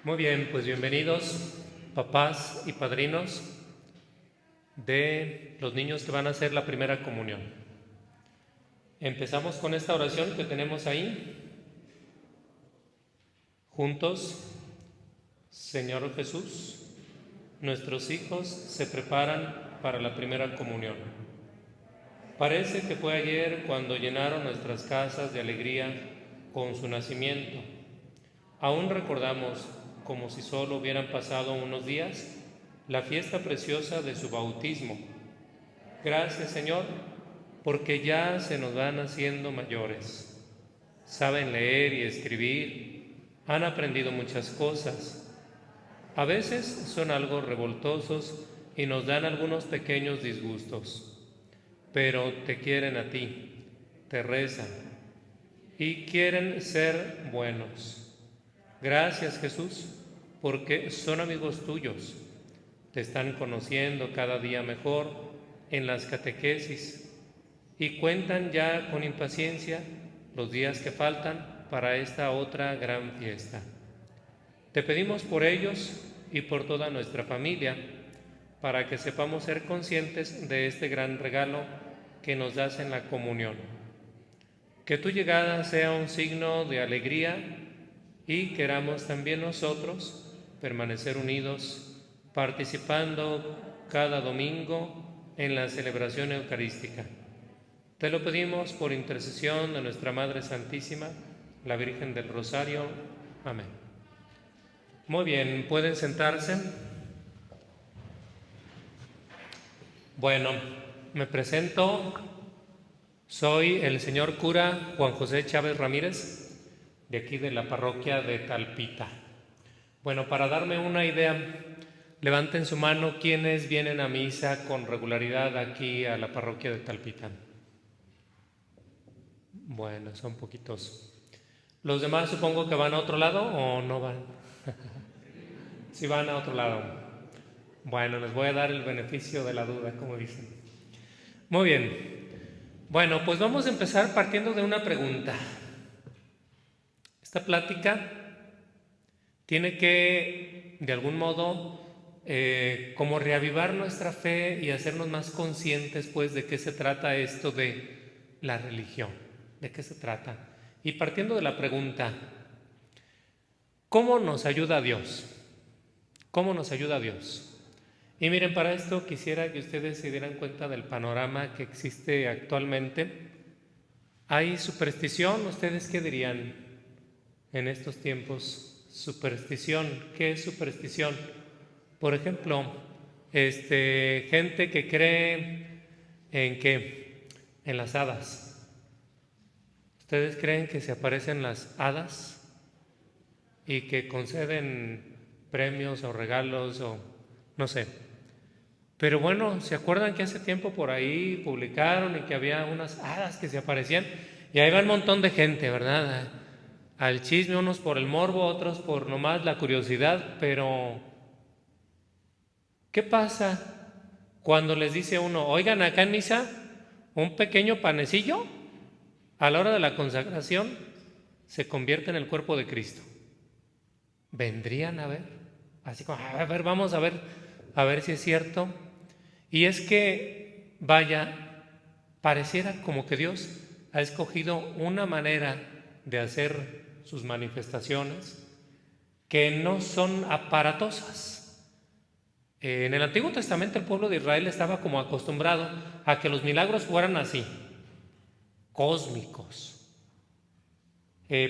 Muy bien, pues bienvenidos papás y padrinos de los niños que van a hacer la primera comunión. Empezamos con esta oración que tenemos ahí. Juntos, Señor Jesús, nuestros hijos se preparan para la primera comunión. Parece que fue ayer cuando llenaron nuestras casas de alegría con su nacimiento. Aún recordamos, como si solo hubieran pasado unos días, la fiesta preciosa de su bautismo. Gracias, Señor, porque ya se nos van haciendo mayores. Saben leer y escribir, han aprendido muchas cosas. A veces son algo revoltosos y nos dan algunos pequeños disgustos, pero te quieren a ti, te rezan y quieren ser buenos. Gracias, Jesús, porque son amigos tuyos. Te están conociendo cada día mejor en las catequesis y cuentan ya con impaciencia los días que faltan para esta otra gran fiesta. Te pedimos por ellos y por toda nuestra familia, para que sepamos ser conscientes de este gran regalo que nos das en la comunión. Que tu llegada sea un signo de alegría y queramos también nosotros permanecer unidos, participando cada domingo en la celebración eucarística. Te lo pedimos por intercesión de nuestra Madre Santísima, la Virgen del Rosario. Amén. Muy bien, ¿pueden sentarse? Bueno, me presento. Soy el señor cura Juan José Chávez Ramírez, de aquí de la parroquia de Talpita. Bueno, para darme una idea, levanten su mano quienes vienen a misa con regularidad aquí a la parroquia de Talpita. Bueno, son poquitos. ¿Los demás supongo que van a otro lado o no van? Sí van a otro lado. Bueno, les voy a dar el beneficio de la duda, como dicen. Muy bien. Bueno, pues vamos a empezar partiendo de una pregunta. Esta plática tiene que, de algún modo, como reavivar nuestra fe y hacernos más conscientes, pues, de qué se trata esto de la religión, de qué se trata. Y partiendo de la pregunta, ¿cómo nos ayuda Dios? ¿Cómo nos ayuda Dios? Y miren, para esto quisiera que ustedes se dieran cuenta del panorama que existe actualmente. Hay superstición, ¿ustedes qué dirían en estos tiempos? Superstición, ¿qué es superstición? Por ejemplo, gente que cree en ¿qué? En las hadas. ¿Ustedes creen que se aparecen las hadas y que conceden premios o regalos o no sé? Pero bueno, ¿se acuerdan que hace tiempo por ahí publicaron y que había unas hadas que se aparecían? Y ahí va un montón de gente, ¿verdad? Al chisme, unos por el morbo, otros por nomás la curiosidad, pero ¿qué pasa cuando les dice uno, oigan, acá en misa, un pequeño panecillo, a la hora de la consagración, se convierte en el cuerpo de Cristo? ¿Vendrían a ver? Así como, a ver, vamos a ver si es cierto. Y es que, vaya, pareciera como que Dios ha escogido una manera de hacer sus manifestaciones que no son aparatosas. En el Antiguo Testamento el pueblo de Israel estaba como acostumbrado a que los milagros fueran así, cósmicos.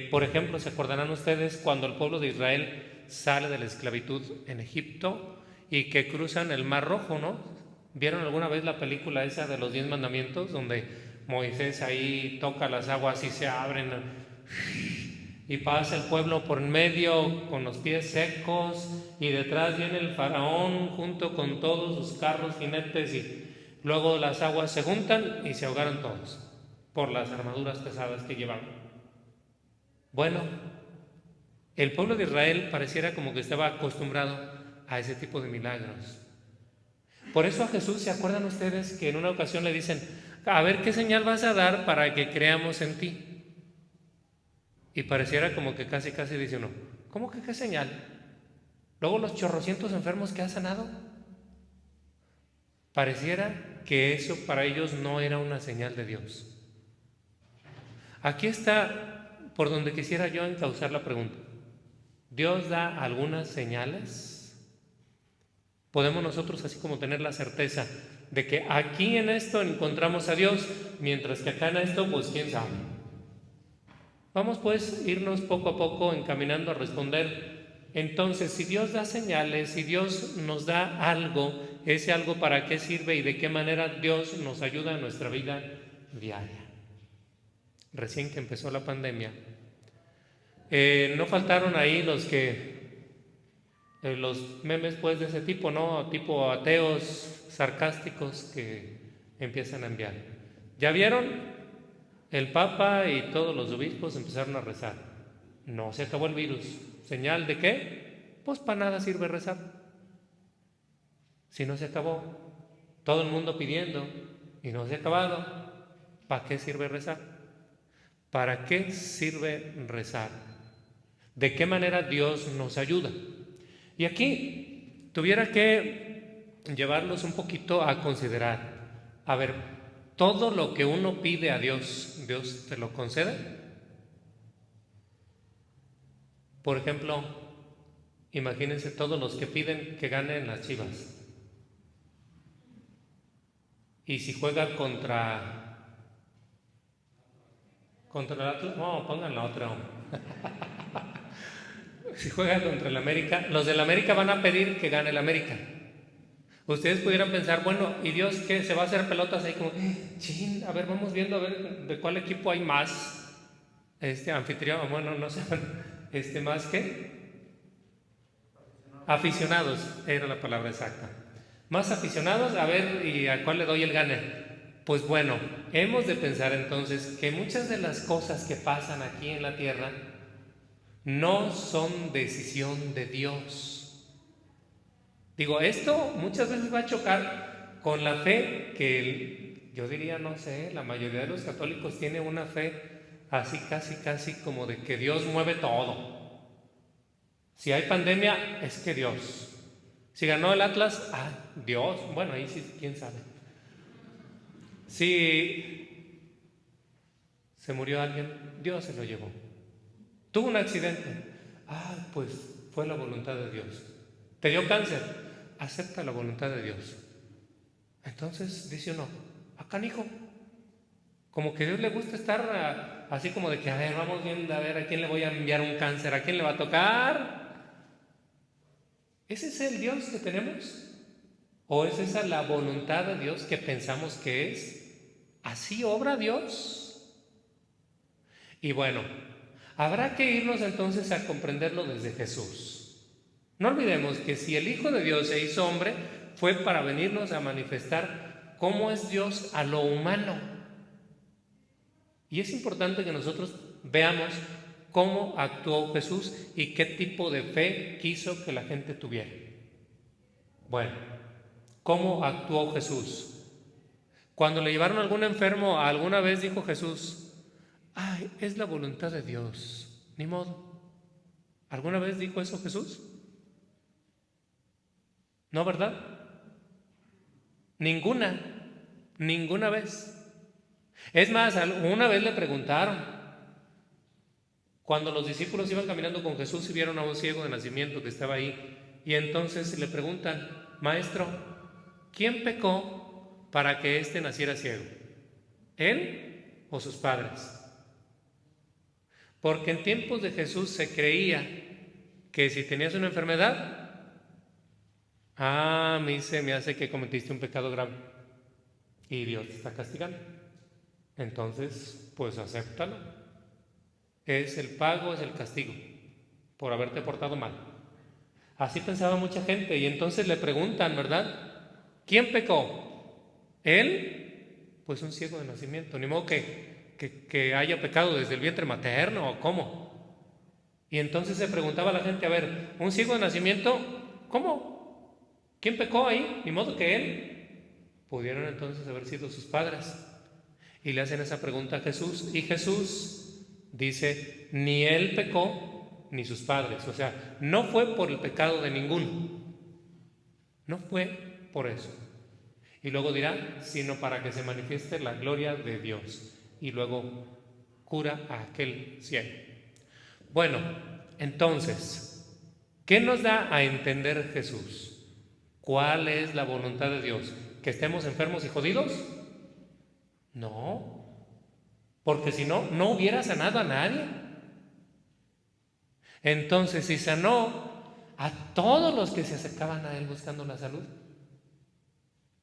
Por ejemplo, ¿se acordarán ustedes cuando el pueblo de Israel sale de la esclavitud en Egipto y que cruzan el Mar Rojo, ¿no? ¿Vieron alguna vez la película esa de los 10 mandamientos donde Moisés ahí toca las aguas y se abren y pasa el pueblo por en medio con los pies secos y detrás viene el faraón junto con todos sus carros, jinetes y luego las aguas se juntan y se ahogaron todos por las armaduras pesadas que llevaban? Bueno, el pueblo de Israel pareciera como que estaba acostumbrado a ese tipo de milagros. Por eso a Jesús, ¿se acuerdan ustedes que en una ocasión le dicen, a ver qué señal vas a dar para que creamos en ti? Y pareciera como que casi dice uno, ¿cómo que qué señal? Luego los chorrocientos enfermos que ha sanado. Pareciera que eso para ellos no era una señal de Dios. Aquí está por donde quisiera yo encauzar la pregunta. ¿Dios da algunas señales? ¿Podemos nosotros así como tener la certeza de que aquí en esto encontramos a Dios, mientras que acá en esto, pues quién sabe? Vamos pues irnos poco a poco encaminando a responder. Entonces, si Dios da señales, si Dios nos da algo, ese algo para qué sirve y de qué manera Dios nos ayuda en nuestra vida diaria. Recién que empezó la pandemia, no faltaron ahí los memes pues de ese tipo, ¿no? Tipo ateos sarcásticos que empiezan a enviar. ¿Ya vieron? El Papa y todos los obispos empezaron a rezar. No se acabó el virus. ¿Señal de qué? Pues para nada sirve rezar. Si no se acabó, todo el mundo pidiendo y no se ha acabado, ¿para qué sirve rezar? ¿Para qué sirve rezar? ¿De qué manera Dios nos ayuda? Y aquí tuviera que llevarlos un poquito a considerar. A ver, ¿todo lo que uno pide a Dios, Dios te lo concede? Por ejemplo, imagínense todos los que piden que ganen las Chivas. Y si juega contra el Atlas, no, pongan la otra. Si juega contra el América, los del América van a pedir que gane el América. Ustedes pudieran pensar, bueno, ¿y Dios qué? ¿Se va a hacer pelotas ahí como, chin, a ver, vamos viendo a ver de cuál equipo hay más anfitrión, bueno, no sé, más que aficionados, era la palabra exacta. Más aficionados, a ver, ¿y a cuál le doy el gane? Pues bueno, hemos de pensar entonces que muchas de las cosas que pasan aquí en la tierra no son decisión de Dios. Digo, esto muchas veces va a chocar con la fe que yo diría, no sé, la mayoría de los católicos tiene una fe así casi como de que Dios mueve todo. Si hay pandemia, es que Dios. Si ganó el Atlas, Dios. Bueno, ahí sí, quién sabe. Si se murió alguien, Dios se lo llevó. Tuvo un accidente, pues fue la voluntad de Dios. Te dio cáncer, acepta la voluntad de Dios. Entonces dice uno, canijo, como que a Dios le gusta estar así como de que, a ver, vamos viendo, a ver a quién le voy a enviar un cáncer, a quién le va a tocar. ¿Ese es el Dios que tenemos? ¿O es esa la voluntad de Dios que pensamos que es? ¿Así obra Dios? Y bueno, habrá que irnos entonces a comprenderlo desde Jesús. No olvidemos que si el Hijo de Dios se hizo hombre, fue para venirnos a manifestar cómo es Dios a lo humano. Y es importante que nosotros veamos cómo actuó Jesús y qué tipo de fe quiso que la gente tuviera. Bueno, ¿cómo actuó Jesús? Cuando le llevaron a algún enfermo, alguna vez dijo Jesús, es la voluntad de Dios, ni modo. ¿Alguna vez dijo eso Jesús? ¿No, verdad? Ninguna vez. Es más, una vez le preguntaron, cuando los discípulos iban caminando con Jesús y vieron a un ciego de nacimiento que estaba ahí, y entonces le preguntan, maestro, ¿quién pecó para que éste naciera ciego? ¿Él o sus padres? Porque en tiempos de Jesús se creía que si tenías una enfermedad, a mí se me hace que cometiste un pecado grave y Dios te está castigando. Entonces, pues acéptalo. Es el pago, es el castigo por haberte portado mal. Así pensaba mucha gente. Y entonces le preguntan, ¿verdad? ¿Quién pecó? ¿Él? Pues un ciego de nacimiento. Ni modo que haya pecado desde el vientre materno, ¿o cómo? Y entonces se preguntaba a la gente, a ver, ¿un ciego de nacimiento? ¿Cómo? ¿Quién pecó ahí? Ni modo que él. Pudieron entonces haber sido sus padres. Y le hacen esa pregunta a Jesús. Y Jesús dice, ni él pecó, ni sus padres. O sea, no fue por el pecado de ninguno. No fue por eso. Y luego dirá, sino para que se manifieste la gloria de Dios. Y luego cura a aquel ciego. Bueno, entonces, ¿qué nos da a entender Jesús? ¿Cuál es la voluntad de Dios? ¿Que estemos enfermos y jodidos? No, porque si no, no hubiera sanado a nadie. Entonces, si sanó a todos los que se acercaban a Él buscando la salud,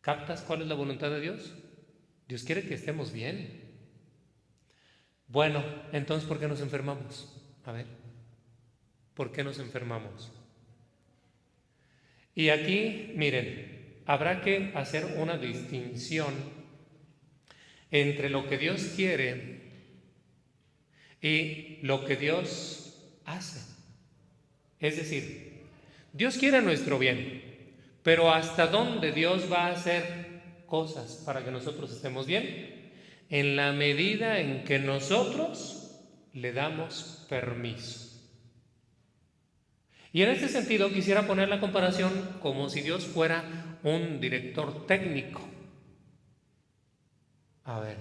¿captas cuál es la voluntad de Dios? Dios quiere que estemos bien. Bueno, entonces, ¿por qué nos enfermamos? A ver, ¿por qué nos enfermamos? Y aquí, miren, habrá que hacer una distinción entre lo que Dios quiere y lo que Dios hace. Es decir, Dios quiere nuestro bien, pero ¿hasta dónde Dios va a hacer cosas para que nosotros estemos bien? En la medida en que nosotros le damos permiso. Y en este sentido quisiera poner la comparación como si Dios fuera un director técnico. A ver,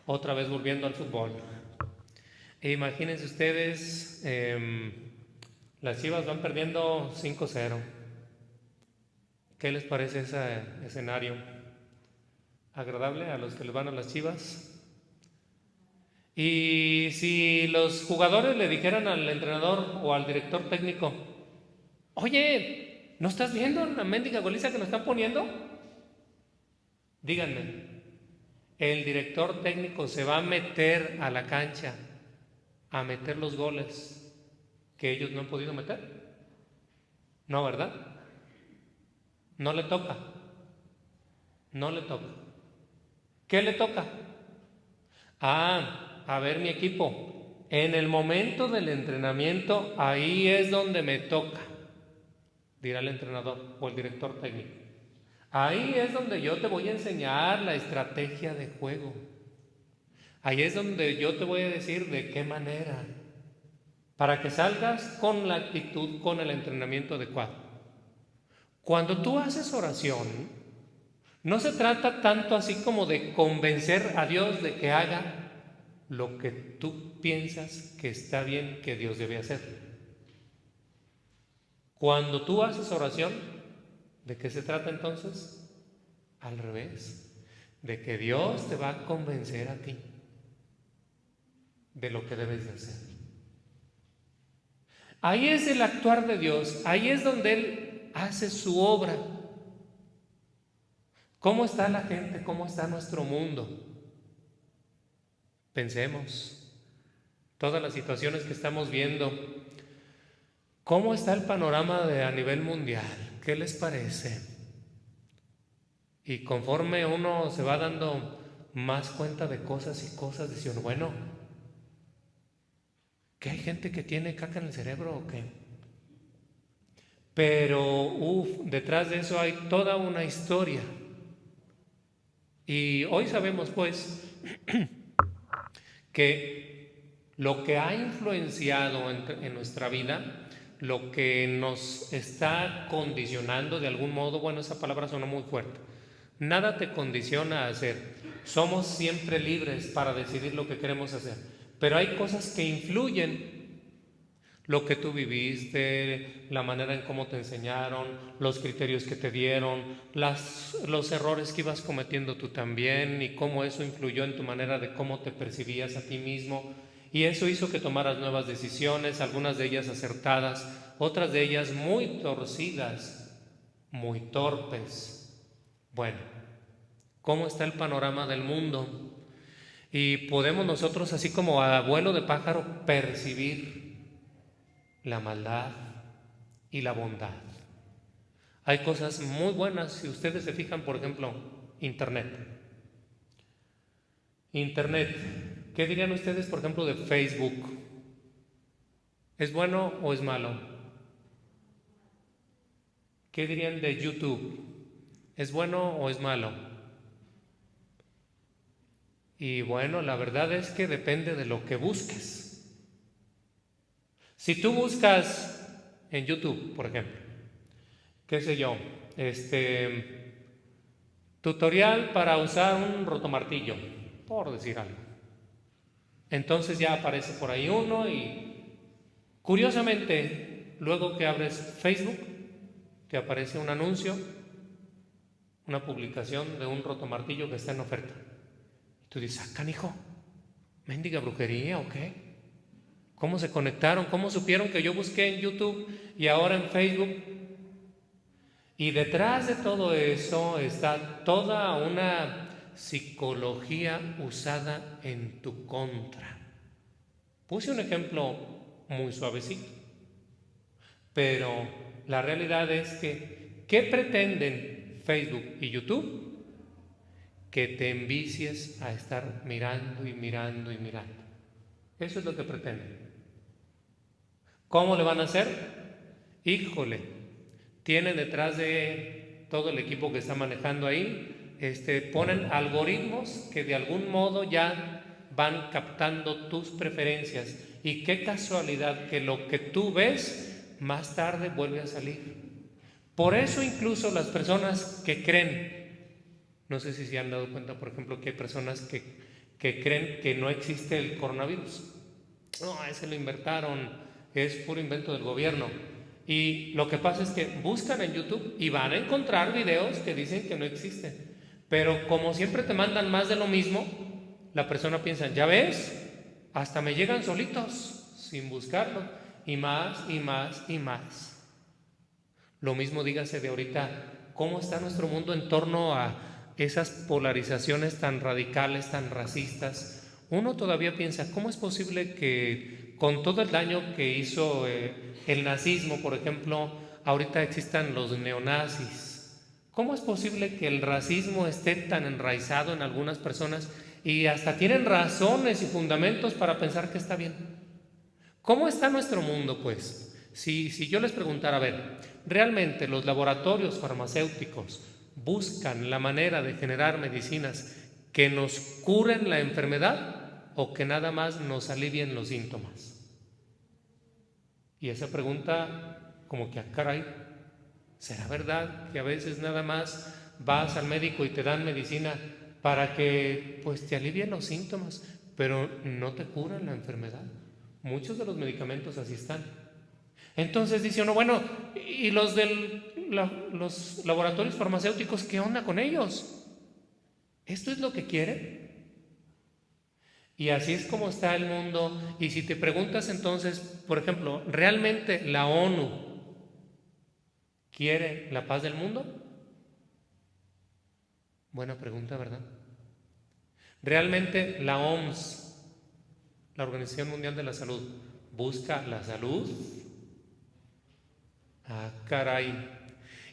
otra vez volviendo al fútbol. Imagínense ustedes, las Chivas van perdiendo 5-0. ¿Qué les parece ese escenario? ¿Agradable a los que le van a las Chivas? Y si los jugadores le dijeran al entrenador o al director técnico, oye, ¿no estás viendo la mendiga goliza que nos están poniendo? Díganme, ¿el director técnico se va a meter a la cancha a meter los goles que ellos no han podido meter? No, ¿verdad? No le toca. No le toca. ¿Qué le toca? A ver, mi equipo, en el momento del entrenamiento, ahí es donde me toca, dirá el entrenador o el director técnico. Ahí es donde yo te voy a enseñar la estrategia de juego. Ahí es donde yo te voy a decir de qué manera, para que salgas con la actitud, con el entrenamiento adecuado. Cuando tú haces oración, no se trata tanto así como de convencer a Dios de que haga lo que tú piensas que está bien que Dios debe hacer. Cuando tú haces oración, ¿de qué se trata entonces? Al revés, de que Dios te va a convencer a ti de lo que debes de hacer. Ahí es el actuar de Dios, ahí es donde Él hace su obra. ¿Cómo está la gente? ¿Cómo está nuestro mundo? Pensemos, todas las situaciones que estamos viendo, ¿cómo está el panorama a nivel mundial? ¿Qué les parece? Y conforme uno se va dando más cuenta de cosas y cosas, dice uno, bueno, ¿que hay gente que tiene caca en el cerebro o qué? Pero detrás de eso hay toda una historia. Y hoy sabemos pues que lo que ha influenciado en nuestra vida, lo que nos está condicionando de algún modo, bueno, esa palabra sonó muy fuerte, nada te condiciona a hacer, somos siempre libres para decidir lo que queremos hacer, pero hay cosas que influyen, lo que tú viviste, la manera en cómo te enseñaron, los criterios que te dieron, los errores que ibas cometiendo tú también y cómo eso influyó en tu manera de cómo te percibías a ti mismo, y eso hizo que tomaras nuevas decisiones, algunas de ellas acertadas, otras de ellas muy torcidas, muy torpes. Bueno, ¿cómo está el panorama del mundo? Y podemos nosotros, así como a vuelo de pájaro, percibir la maldad y la bondad. Hay cosas muy buenas, si ustedes se fijan, por ejemplo, Internet. ¿Qué dirían ustedes, por ejemplo, de Facebook? ¿Es bueno o es malo? ¿Qué dirían de YouTube? ¿Es bueno o es malo? Y bueno, la verdad es que depende de lo que busques. Si tú buscas en YouTube, por ejemplo, qué sé yo, tutorial para usar un rotomartillo, por decir algo. Entonces ya aparece por ahí uno y curiosamente, luego que abres Facebook, te aparece un anuncio, una publicación de un rotomartillo que está en oferta. Y tú dices, ah, canijo, ¿mendiga brujería o qué? ¿Cómo se conectaron? ¿Cómo supieron que yo busqué en YouTube y ahora en Facebook? Y detrás de todo eso está toda una psicología usada en tu contra. Puse un ejemplo muy suavecito, pero la realidad es que, ¿qué pretenden Facebook y YouTube? Que te envicies a estar mirando y mirando y mirando. Eso es lo que pretenden. ¿Cómo le van a hacer? Híjole, tienen detrás de todo el equipo que está manejando ahí, ponen algoritmos que de algún modo ya van captando tus preferencias. Y qué casualidad que lo que tú ves más tarde vuelve a salir. Por eso incluso las personas que creen, no sé si se han dado cuenta, por ejemplo, que hay personas que creen que no existe el coronavirus. No, ese lo inventaron, es puro invento del gobierno. Y lo que pasa es que buscan en YouTube y van a encontrar videos que dicen que no existen. Pero como siempre te mandan más de lo mismo, la persona piensa, ya ves, hasta me llegan solitos, sin buscarlo, y más, y más, y más. Lo mismo dígase de ahorita, cómo está nuestro mundo en torno a esas polarizaciones tan radicales, tan racistas. Uno todavía piensa, ¿cómo es posible que con todo el daño que hizo el nazismo, por ejemplo, ahorita existan los neonazis? ¿Cómo es posible que el racismo esté tan enraizado en algunas personas y hasta tienen razones y fundamentos para pensar que está bien? ¿Cómo está nuestro mundo, pues? Si yo les preguntara, a ver, ¿realmente los laboratorios farmacéuticos buscan la manera de generar medicinas que nos curen la enfermedad o que nada más nos alivien los síntomas? Y esa pregunta, como que, caray, ¿será verdad que a veces nada más vas al médico y te dan medicina para que pues te alivien los síntomas, pero no te curan la enfermedad? Muchos de los medicamentos así están. Entonces dice uno, bueno, ¿y los los laboratorios farmacéuticos, qué onda con ellos? ¿Esto es lo que quieren? Y así es como está el mundo. Y si te preguntas entonces, por ejemplo, ¿realmente la ONU quiere la paz del mundo? Buena pregunta, ¿verdad? ¿Realmente la OMS, la Organización Mundial de la Salud, busca la salud? Ah, caray.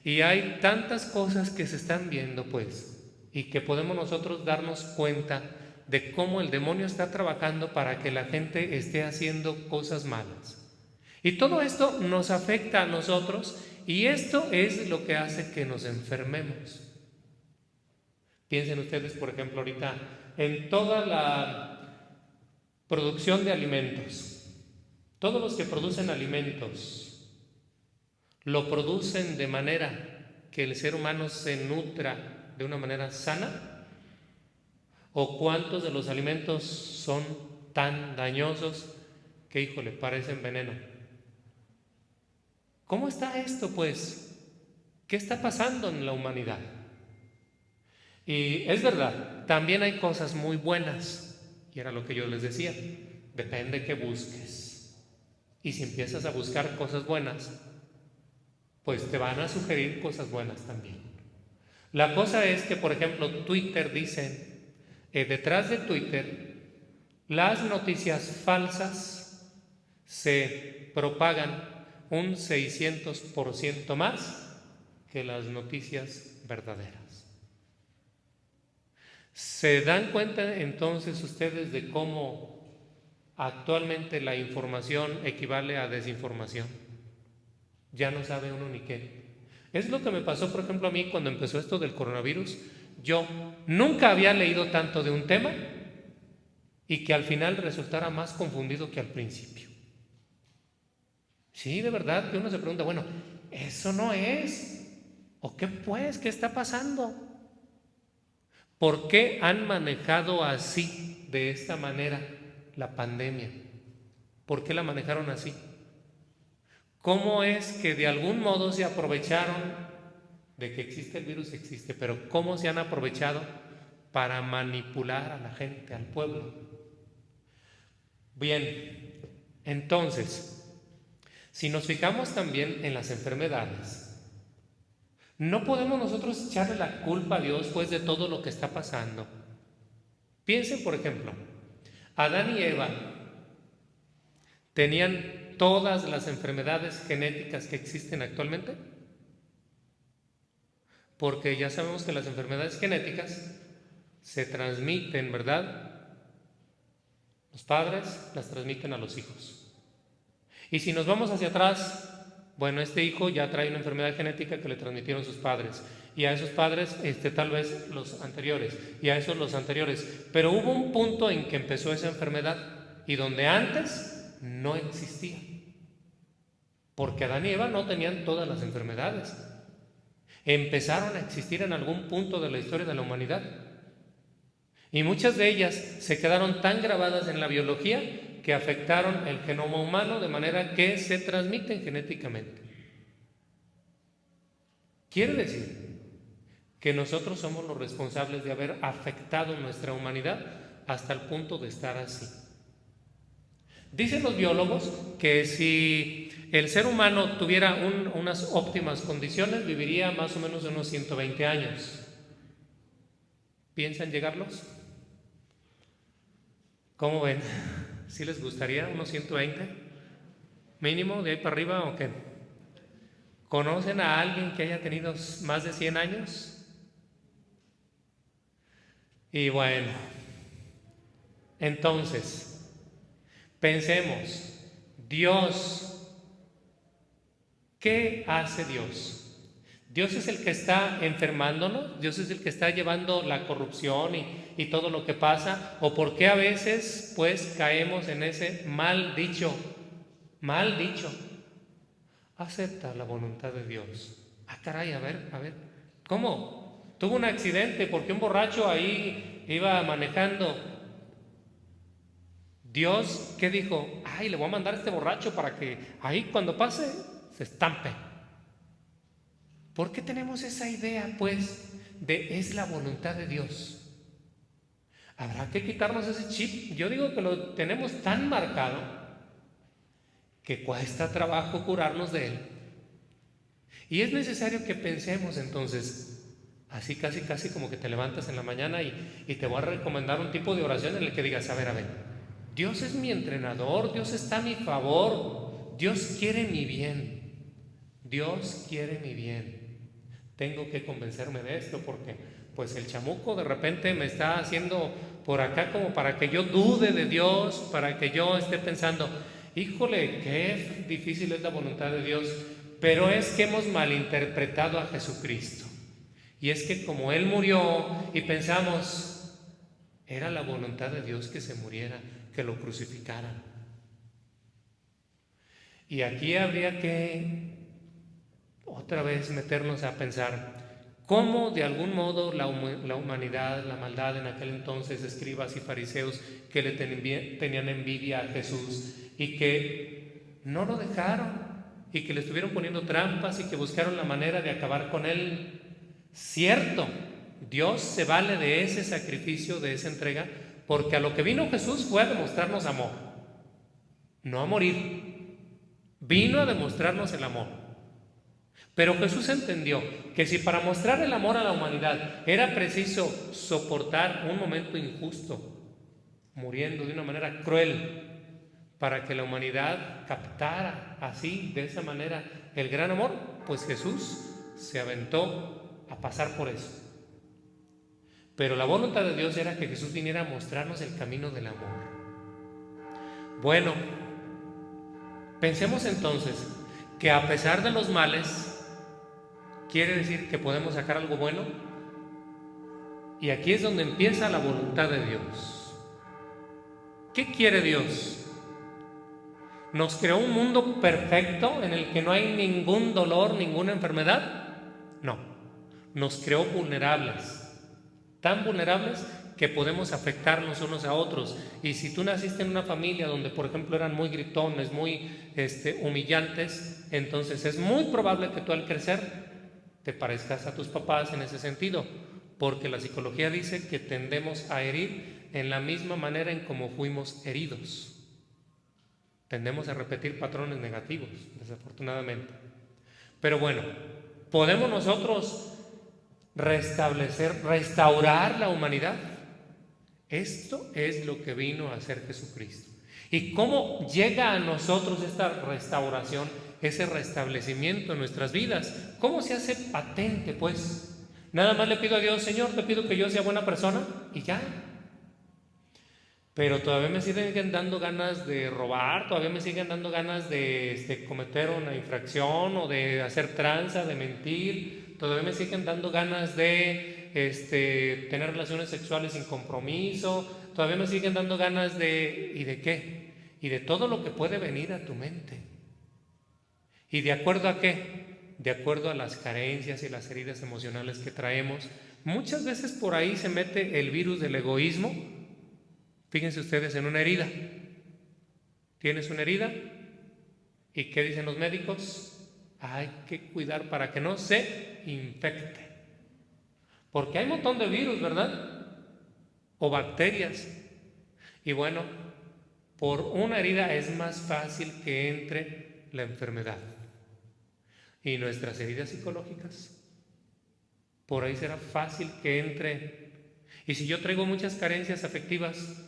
Y hay tantas cosas que se están viendo, pues, y que podemos nosotros darnos cuenta de cómo el demonio está trabajando para que la gente esté haciendo cosas malas. Y todo esto nos afecta a nosotros y esto es lo que hace que nos enfermemos. Piensen ustedes, por ejemplo, ahorita en toda la producción de alimentos. Todos los que producen alimentos lo producen de manera que el ser humano se nutra de una manera sana. ¿O cuántos de los alimentos son tan dañosos que, híjole, parecen veneno? ¿Cómo está esto, pues? ¿Qué está pasando en la humanidad? Y es verdad, también hay cosas muy buenas, y era lo que yo les decía, depende que busques. Y si empiezas a buscar cosas buenas, pues te van a sugerir cosas buenas también. La cosa es que, por ejemplo, Twitter dice, detrás de Twitter, las noticias falsas se propagan un 600% más que las noticias verdaderas. ¿Se dan cuenta entonces ustedes de cómo actualmente la información equivale a desinformación? Ya no sabe uno ni qué. Es lo que me pasó, por ejemplo, a mí cuando empezó esto del coronavirus. Yo nunca había leído tanto de un tema y que al final resultara más confundido que al principio. Sí, de verdad que uno se pregunta, bueno, eso no es. ¿O qué pues? ¿Qué está pasando? ¿Por qué han manejado así, de esta manera, la pandemia? ¿Por qué la manejaron así? ¿Cómo es que de algún modo se aprovecharon de que existe el virus? Existe, pero ¿cómo se han aprovechado para manipular a la gente, al pueblo? Bien, entonces, si nos fijamos también en las enfermedades, no podemos nosotros echarle la culpa a Dios pues de todo lo que está pasando. Piensen, por ejemplo, Adán y Eva tenían todas las enfermedades genéticas que existen actualmente, porque ya sabemos que las enfermedades genéticas se transmiten, ¿verdad? Los padres las transmiten a los hijos. Y si nos vamos hacia atrás, bueno, este hijo ya trae una enfermedad genética que le transmitieron sus padres, y a esos padres tal vez los anteriores, y a esos los anteriores, pero hubo un punto en que empezó esa enfermedad y donde antes no existía, porque Adán y Eva no tenían todas las enfermedades, empezaron a existir en algún punto de la historia de la humanidad, y muchas de ellas se quedaron tan grabadas en la biología que afectaron el genoma humano de manera que se transmiten genéticamente. Quiere decir que nosotros somos los responsables de haber afectado nuestra humanidad hasta el punto de estar así. Dicen los biólogos que si el ser humano tuviera unas óptimas condiciones, viviría más o menos unos 120 años. ¿Piensan llegarlos? ¿Cómo ven? ¿Sí les gustaría unos 120? ¿Mínimo de ahí para arriba o qué? ¿Conocen a alguien que haya tenido más de 100 años? Y bueno, entonces, pensemos, Dios, ¿qué hace Dios? Dios es el que está enfermándonos, Dios es el que está llevando la corrupción y todo lo que pasa, o por qué a veces pues caemos en ese mal dicho, acepta la voluntad de Dios. Ah, caray, a ver, ¿cómo? Tuvo un accidente porque un borracho ahí iba manejando. Dios, ¿qué dijo? Ay, le voy a mandar a este borracho para que ahí cuando pase se estampe. ¿Por qué tenemos esa idea, pues, de es la voluntad de Dios? Habrá que quitarnos ese chip. Yo digo que lo tenemos tan marcado que cuesta trabajo curarnos de él. Y es necesario que pensemos entonces, así casi como que te levantas en la mañana y te voy a recomendar un tipo de oración en el que digas, a ver, Dios es mi entrenador, Dios está a mi favor, Dios quiere mi bien, Dios quiere mi bien. Tengo que convencerme de esto porque pues el chamuco de repente me está haciendo por acá como para que yo dude de Dios, para que yo esté pensando, híjole, qué difícil es la voluntad de Dios, pero es que hemos malinterpretado a Jesucristo. Y es que como Él murió y pensamos, era la voluntad de Dios que se muriera, que lo crucificaran. Y aquí habría que otra vez meternos a pensar cómo de algún modo la humanidad, la maldad en aquel entonces, escribas y fariseos que le tenían envidia a Jesús y que no lo dejaron y que le estuvieron poniendo trampas y que buscaron la manera de acabar con él. Cierto, Dios se vale de ese sacrificio, de esa entrega, porque a lo que vino Jesús fue a demostrarnos amor, no a morir, vino a demostrarnos el amor. Pero Jesús entendió que si para mostrar el amor a la humanidad era preciso soportar un momento injusto, muriendo de una manera cruel, para que la humanidad captara así, de esa manera, el gran amor, pues Jesús se aventó a pasar por eso. Pero la voluntad de Dios era que Jesús viniera a mostrarnos el camino del amor. Bueno, pensemos entonces que a pesar de los males, ¿quiere decir que podemos sacar algo bueno? Y aquí es donde empieza la voluntad de Dios. ¿Qué quiere Dios? ¿Nos creó un mundo perfecto en el que no hay ningún dolor, ninguna enfermedad? No, nos creó vulnerables, tan vulnerables que podemos afectarnos unos a otros. Y si tú naciste en una familia donde, por ejemplo, eran muy gritones, muy humillantes, entonces es muy probable que tú al crecer te parezcas a tus papás en ese sentido, porque la psicología dice que tendemos a herir en la misma manera en como fuimos heridos. Tendemos a repetir patrones negativos, desafortunadamente. Pero bueno, ¿podemos nosotros restaurar la humanidad? Esto es lo que vino a hacer Jesucristo. ¿Y cómo llega a nosotros esta restauración, ese restablecimiento en nuestras vidas? ¿Cómo se hace patente, pues? Nada más le pido a Dios: Señor, te pido que yo sea buena persona, y ya. Pero todavía me siguen dando ganas de robar, todavía me siguen dando ganas de cometer una infracción o de hacer tranza, de mentir, todavía me siguen dando ganas de tener relaciones sexuales sin compromiso, todavía me siguen dando ganas de... ¿Y de qué? Y de todo lo que puede venir a tu mente. ¿Y de acuerdo a qué? De acuerdo a las carencias y las heridas emocionales que traemos. Muchas veces por ahí se mete el virus del egoísmo. Fíjense ustedes en una herida. ¿Tienes una herida? ¿Y qué dicen los médicos? Hay que cuidar para que no se infecte. Porque hay un montón de virus, ¿verdad? O bacterias. Y bueno, por una herida es más fácil que entre la enfermedad. Y nuestras heridas psicológicas, por ahí será fácil que entre. Y si yo traigo muchas carencias afectivas,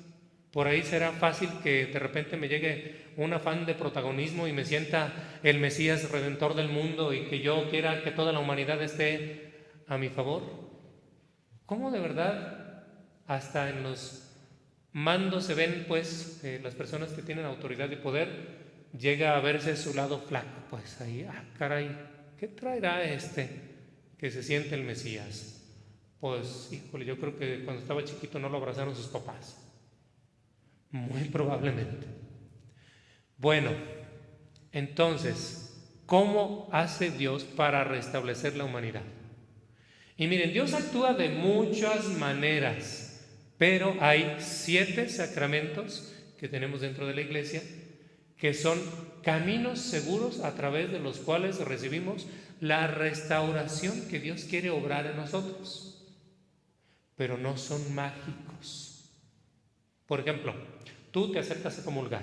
por ahí será fácil que de repente me llegue un afán de protagonismo y me sienta el Mesías redentor del mundo y que yo quiera que toda la humanidad esté a mi favor. ¿Cómo de verdad hasta en los mandos se ven, pues, las personas que tienen autoridad y poder, llega a verse su lado flaco? Pues ahí, caray, ¿qué traerá que se siente el Mesías? Pues, híjole, yo creo que cuando estaba chiquito no lo abrazaron sus papás. Muy probablemente. Bueno, entonces, ¿cómo hace Dios para restablecer la humanidad? Y miren, Dios actúa de muchas maneras, pero hay 7 sacramentos que tenemos dentro de la iglesia que son caminos seguros a través de los cuales recibimos la restauración que Dios quiere obrar en nosotros, pero no son mágicos. Por ejemplo, tú te acercas a comulgar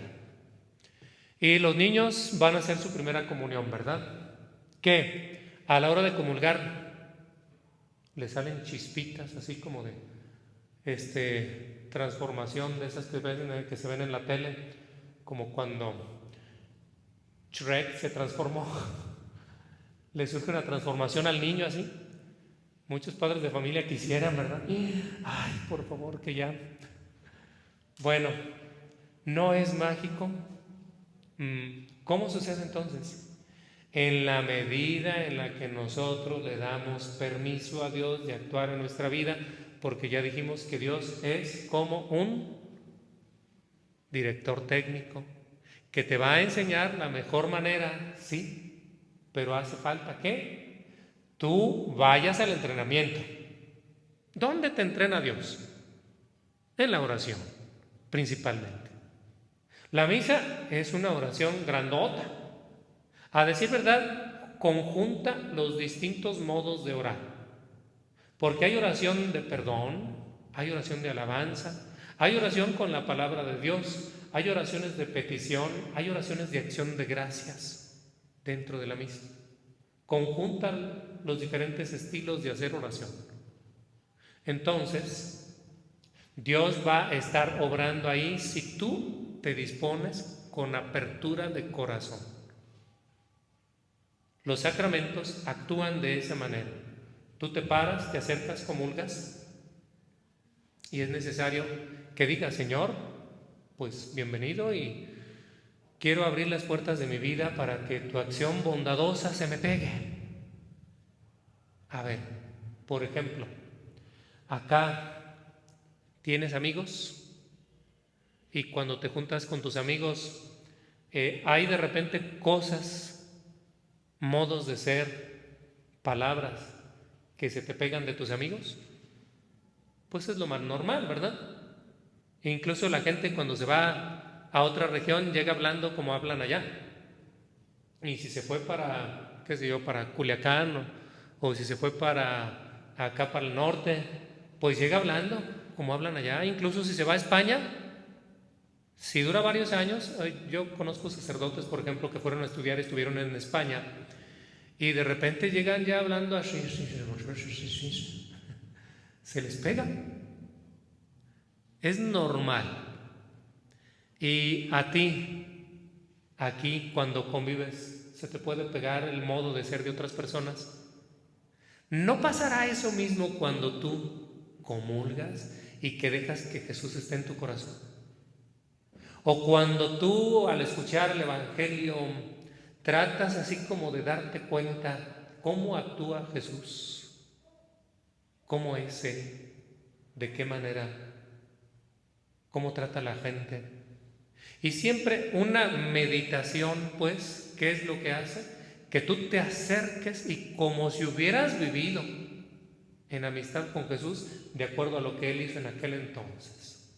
y los niños van a hacer su primera comunión, ¿verdad? Que a la hora de comulgar le salen chispitas así como de transformación, de esas que se ven en la tele, como cuando Shrek se transformó. Le surge una transformación al niño así. Muchos padres de familia quisieran, ¿verdad? Ay, por favor, que ya. Bueno, no es mágico. ¿Cómo sucede entonces? En la medida en la que nosotros le damos permiso a Dios de actuar en nuestra vida, porque ya dijimos que Dios es como un director técnico que te va a enseñar la mejor manera, sí, pero hace falta que tú vayas al entrenamiento. ¿Dónde te entrena Dios? En la oración, principalmente. La misa es una oración grandota. A decir verdad, conjunta los distintos modos de orar. Porque hay oración de perdón, hay oración de alabanza, hay oración con la palabra de Dios, hay oraciones de petición, hay oraciones de acción de gracias dentro de la misa. Conjuntan los diferentes estilos de hacer oración. Entonces, Dios va a estar obrando ahí si tú te dispones con apertura de corazón. Los sacramentos actúan de esa manera. Tú te paras, te acercas, comulgas y es necesario que digas: Señor, pues bienvenido y quiero abrir las puertas de mi vida para que tu acción bondadosa se me pegue. A ver, por ejemplo, acá tienes amigos y cuando te juntas con tus amigos hay de repente cosas, modos de ser, palabras que se te pegan de tus amigos, pues es lo más normal, ¿verdad? E incluso la gente cuando se va a otra región llega hablando como hablan allá. Y si se fue para, qué sé yo, para Culiacán o si se fue para acá para el norte, pues llega hablando como hablan allá. Incluso si se va a España, si dura varios años, yo conozco sacerdotes, por ejemplo, que fueron a estudiar, estuvieron en España y de repente llegan ya hablando así, se les pega. Es normal. Y a ti, aquí, cuando convives, ¿se te puede pegar el modo de ser de otras personas? ¿No pasará eso mismo cuando tú comulgas y que dejas que Jesús esté en tu corazón? O cuando tú, al escuchar el Evangelio, tratas así como de darte cuenta cómo actúa Jesús, cómo es Él, de qué manera, cómo trata a la gente. Y siempre una meditación, pues, ¿qué es lo que hace? Que tú te acerques y como si hubieras vivido en amistad con Jesús, de acuerdo a lo que Él hizo en aquel entonces.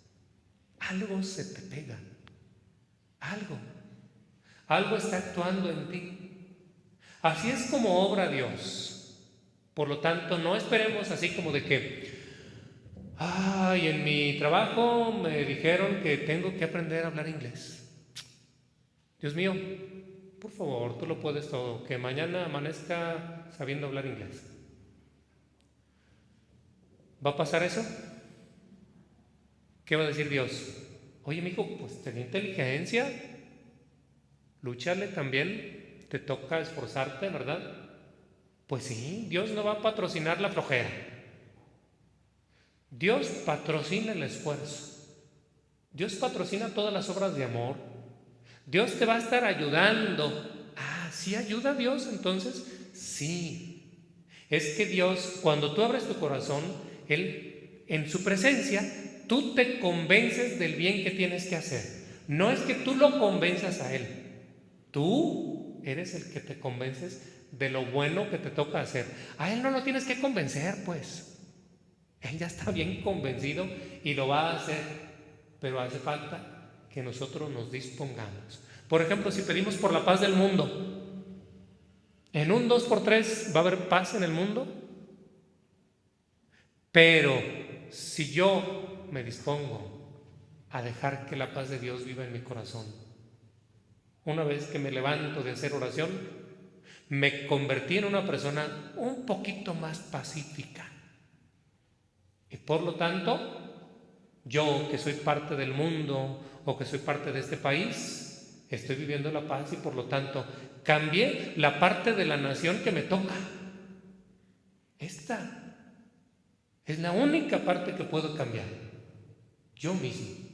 Algo se te pega, algo está actuando en ti. Así es como obra Dios. Por lo tanto, no esperemos así como de que, ay, en mi trabajo me dijeron que tengo que aprender a hablar inglés. Dios mío, por favor, tú lo puedes todo, que mañana amanezca sabiendo hablar inglés. ¿Va a pasar eso? ¿Qué va a decir Dios? Oye, mijo, pues ten inteligencia, lúchale también, te toca esforzarte, ¿verdad? Pues sí, Dios no va a patrocinar la flojera. Dios patrocina el esfuerzo. Dios patrocina todas las obras de amor. Dios te va a estar ayudando. Ah, ¿sí ayuda a Dios entonces? Sí. Es que Dios, cuando tú abres tu corazón, Él, en su presencia, tú te convences del bien que tienes que hacer. No es que tú lo convenzas a Él. Tú eres el que te convences de lo bueno que te toca hacer. A Él no lo tienes que convencer, pues. Él ya está bien convencido y lo va a hacer, pero hace falta que nosotros nos dispongamos. Por ejemplo, si pedimos por la paz del mundo, en un 2x3 va a haber paz en el mundo, pero si yo me dispongo a dejar que la paz de Dios viva en mi corazón, una vez que me levanto de hacer oración, me convertí en una persona un poquito más pacífica. Y por lo tanto, yo que soy parte del mundo o que soy parte de este país, estoy viviendo la paz y por lo tanto cambié la parte de la nación que me toca. Esta es la única parte que puedo cambiar, yo mismo.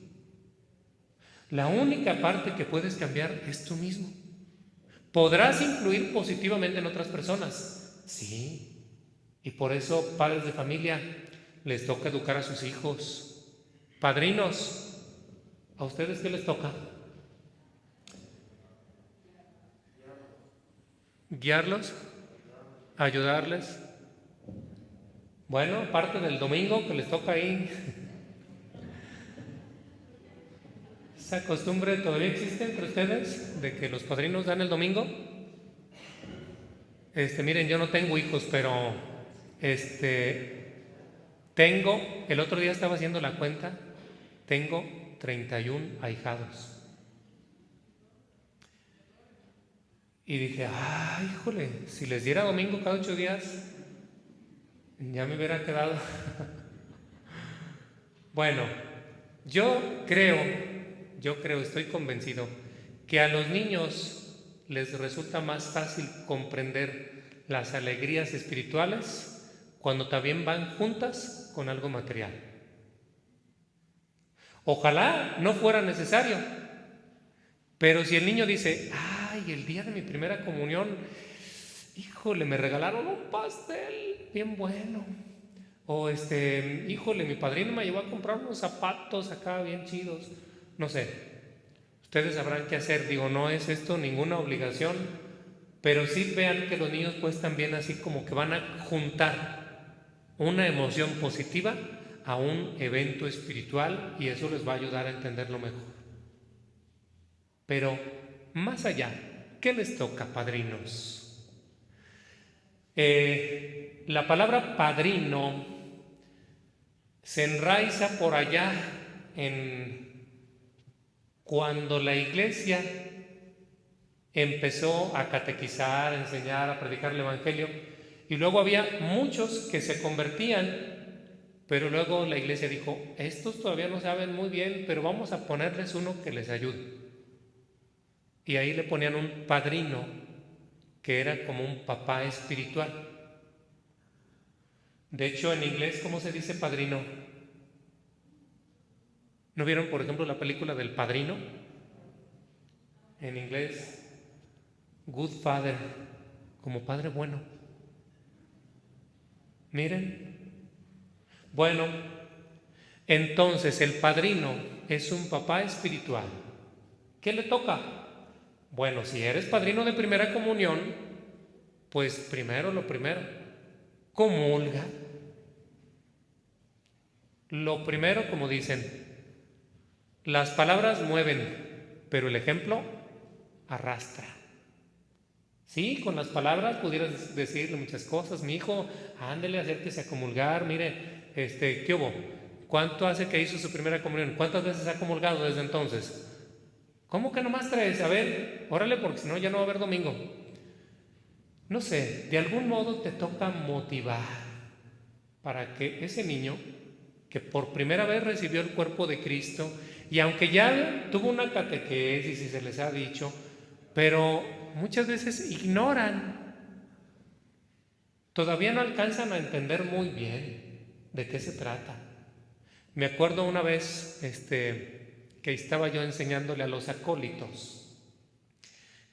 La única parte que puedes cambiar es tú mismo. ¿Podrás influir positivamente en otras personas? Sí. Y por eso, padres de familia, les toca educar a sus hijos. Padrinos, ¿a ustedes qué les toca? ¿Guiarlos? ¿Ayudarles? Bueno, parte del domingo que les toca ahí. ¿Esa costumbre todavía existe entre ustedes de que los padrinos dan el domingo? Miren, yo no tengo hijos, pero tengo, el otro día estaba haciendo la cuenta, tengo 31 ahijados. Y dije, híjole, si les diera domingo cada 8 días, ya me hubiera quedado. Bueno, yo creo, estoy convencido que a los niños les resulta más fácil comprender las alegrías espirituales cuando también van juntas con algo material. Ojalá no fuera necesario, pero si el niño dice, el día de mi primera comunión, híjole, me regalaron un pastel bien bueno. O híjole, mi padrino me llevó a comprar unos zapatos acá bien chidos. No sé. ustedes sabrán qué hacer. Digo, no es esto ninguna obligación, pero sí vean que los niños pues también así como que van a juntar una emoción positiva a un evento espiritual y eso les va a ayudar a entenderlo mejor. Pero más allá, ¿qué les toca, padrinos? La palabra padrino se enraiza por allá en cuando la iglesia empezó a catequizar, a enseñar, a predicar el evangelio, y luego había muchos que se convertían, pero luego la iglesia dijo, estos todavía no saben muy bien, pero vamos a ponerles uno que les ayude. Y ahí le ponían un padrino que era como un papá espiritual. De hecho, en inglés, ¿cómo se dice padrino? ¿No vieron, por ejemplo, la película del Padrino? En inglés, good father, como padre bueno. Miren. Bueno, entonces el padrino es un papá espiritual. ¿Qué le toca? Bueno, si eres padrino de primera comunión, pues primero lo primero, comulga. Lo primero, como dicen, las palabras mueven, pero el ejemplo arrastra. Sí, con las palabras pudieras decirle muchas cosas. Mi hijo, ándele, acérquese a comulgar. Mire, ¿qué hubo? ¿Cuánto hace que hizo su primera comunión? ¿Cuántas veces ha comulgado desde entonces? ¿Cómo que nomás 3? A ver, órale, porque si no ya no va a haber domingo. No sé, de algún modo te toca motivar para que ese niño que por primera vez recibió el cuerpo de Cristo, y aunque ya tuvo una catequesis y se les ha dicho, pero muchas veces ignoran, todavía no alcanzan a entender muy bien de qué se trata. Me acuerdo una vez que estaba yo enseñándole a los acólitos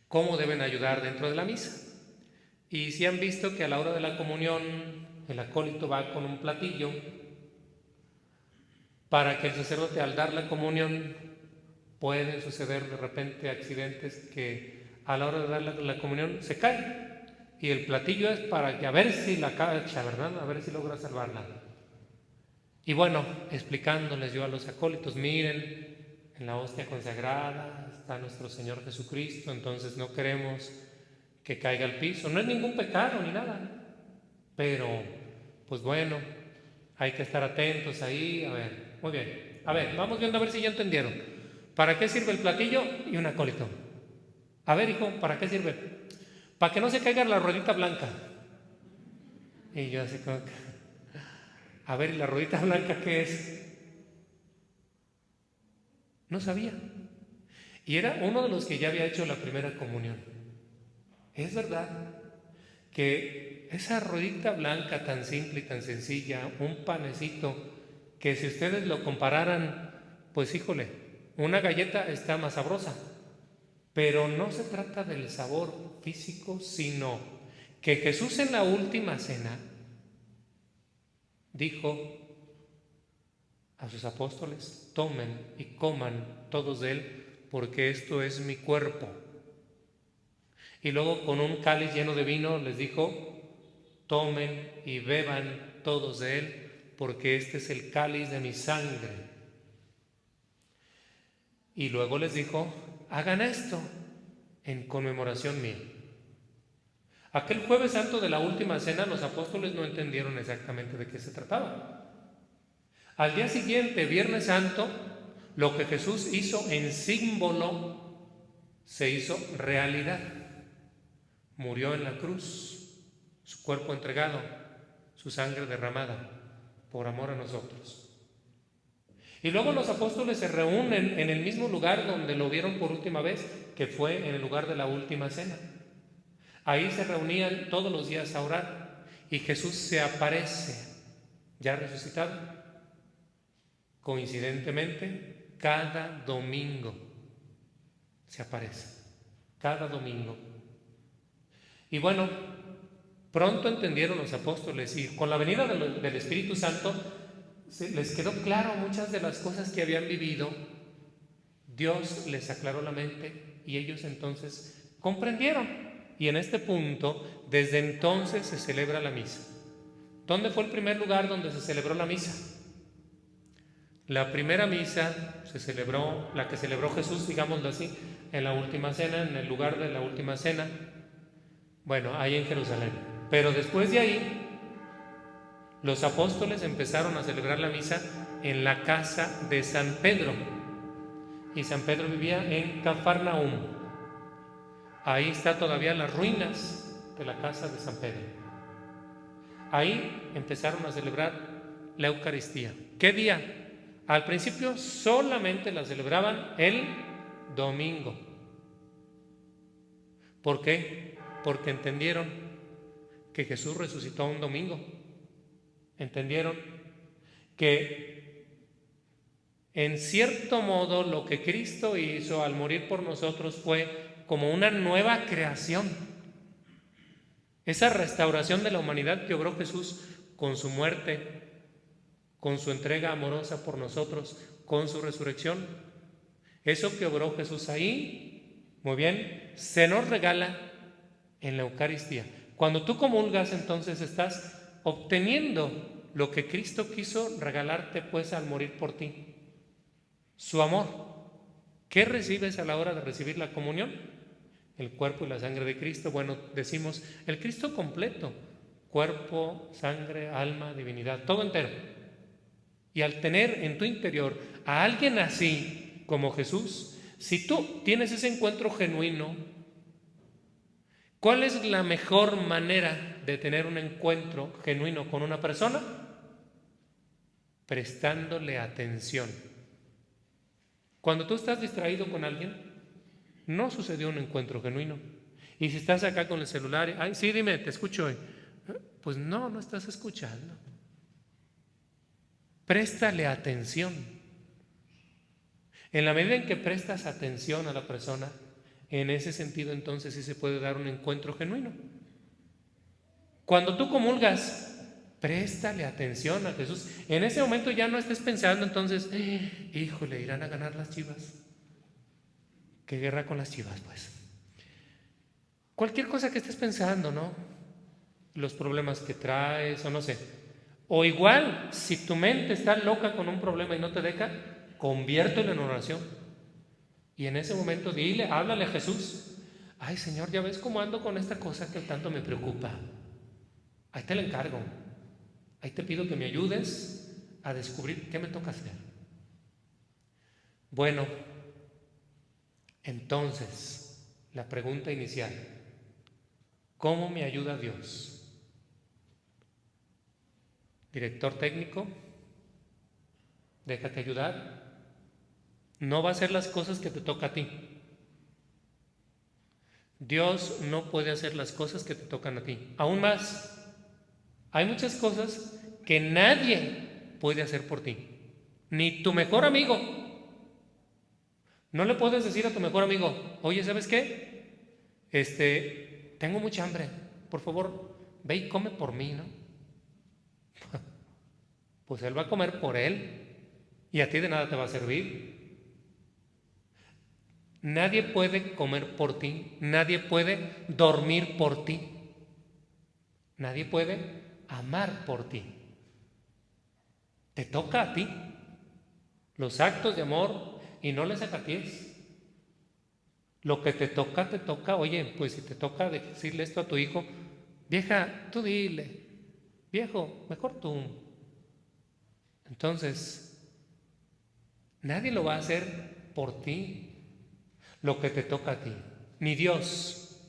cómo deben ayudar dentro de la misa. Y si han visto que a la hora de la comunión el acólito va con un platillo para que el sacerdote al dar la comunión, pueden suceder de repente accidentes que a la hora de dar la comunión se cae y el platillo es para que a ver si la cacha, ¿verdad? A ver si logra salvarla. Y bueno, explicándoles yo a los acólitos, miren, en la hostia consagrada está nuestro Señor Jesucristo, entonces no queremos que caiga al piso, no es ningún pecado ni nada, pero pues bueno, hay que estar atentos ahí. A ver, muy bien, a ver, vamos viendo a ver si ya entendieron. ¿Para qué sirve el platillo y un acólito? A ver, hijo, ¿para qué sirve? Para que no se caiga la ruedita blanca. Y yo así como que, a ver, ¿y la ruedita blanca qué es? No sabía. Y era uno de los que ya había hecho la primera comunión. Es verdad que esa ruedita blanca tan simple y tan sencilla, un panecito, que si ustedes lo compararan, pues híjole, una galleta está más sabrosa, pero no se trata del sabor físico, sino que Jesús en la última cena dijo a sus apóstoles, tomen y coman todos de él, porque esto es mi cuerpo. Y luego con un cáliz lleno de vino les dijo, tomen y beban todos de él, porque este es el cáliz de mi sangre. Y luego les dijo, hagan esto en conmemoración mía. Aquel jueves santo de la última cena los apóstoles no entendieron exactamente de qué se trataba. Al día siguiente, Viernes Santo, lo que Jesús hizo en símbolo se hizo realidad. Murió en la cruz, su cuerpo entregado, su sangre derramada por amor a nosotros. Y luego los apóstoles se reúnen en el mismo lugar donde lo vieron por última vez, que fue en el lugar de la última cena. Ahí se reunían todos los días a orar y Jesús se aparece, ya resucitado. Coincidentemente, cada domingo se aparece, cada domingo. Y bueno, pronto entendieron los apóstoles y con la venida del Espíritu Santo les quedó claro muchas de las cosas que habían vivido. Dios les aclaró la mente y ellos entonces comprendieron. Y en este punto, desde entonces se celebra la misa. ¿Dónde fue el primer lugar donde se celebró la misa? La primera misa se celebró, la que celebró Jesús, digámoslo así, en la última cena, en el lugar de la última cena, bueno, ahí en Jerusalén. Pero después de ahí, los apóstoles empezaron a celebrar la misa en la casa de San Pedro. Y San Pedro vivía en Cafarnaúm. Ahí está todavía las ruinas de la casa de San Pedro. Ahí empezaron a celebrar la Eucaristía. ¿Qué día? Al principio solamente la celebraban el domingo. ¿Por qué? Porque entendieron que Jesús resucitó un domingo. Entendieron que en cierto modo lo que Cristo hizo al morir por nosotros fue como una nueva creación. Esa restauración de la humanidad que obró Jesús con su muerte, con su entrega amorosa por nosotros, con su resurrección. Eso que obró Jesús ahí, muy bien, se nos regala en la Eucaristía. Cuando tú comulgas, entonces estás obteniendo lo que Cristo quiso regalarte pues al morir por ti, su amor. ¿Qué recibes a la hora de recibir la comunión? El cuerpo y la sangre de Cristo. Bueno, decimos el Cristo completo, cuerpo, sangre, alma, divinidad, todo entero. Y al tener en tu interior a alguien así como Jesús, si tú tienes ese encuentro genuino, ¿cuál es la mejor manera de tener un encuentro genuino con una persona? Prestándole atención. Cuando tú estás distraído con alguien, no sucedió un encuentro genuino. Y si estás acá con el celular, ay, sí, dime, te escucho hoy. Pues no estás escuchando. Préstale atención. En la medida en que prestas atención a la persona, en ese sentido entonces sí se puede dar un encuentro genuino. Cuando tú comulgas, préstale atención a Jesús. En ese momento ya no estés pensando entonces, híjole, irán a ganar las Chivas. ¿Qué guerra con las Chivas, pues? Cualquier cosa que estés pensando, ¿no? Los problemas que traes o no sé. O igual, si tu mente está loca con un problema y no te deja, conviértelo en oración. Y en ese momento dile, háblale a Jesús. Ay, Señor, ya ves cómo ando con esta cosa que tanto me preocupa. Ahí te la encargo. Ahí te pido que me ayudes a descubrir qué me toca hacer. Bueno, entonces, la pregunta inicial, ¿cómo me ayuda Dios? Director técnico, déjate ayudar. No va a hacer las cosas que te toca a ti. Dios no puede hacer las cosas que te tocan a ti. Aún más, hay muchas cosas que nadie puede hacer por ti, ni tu mejor amigo. No le puedes decir a tu mejor amigo, oye, ¿sabes qué? Tengo mucha hambre, por favor, ve y come por mí, ¿no? Pues él va a comer por él y a ti de nada te va a servir. Nadie puede comer por ti, nadie puede dormir por ti, nadie puede amar por ti. Te toca a ti los actos de amor y no les acaties. Lo que te toca, oye, pues si te toca decirle esto a tu hijo, vieja, tú dile, viejo, mejor tú. Entonces, nadie lo va a hacer por ti, lo que te toca a ti, ni Dios,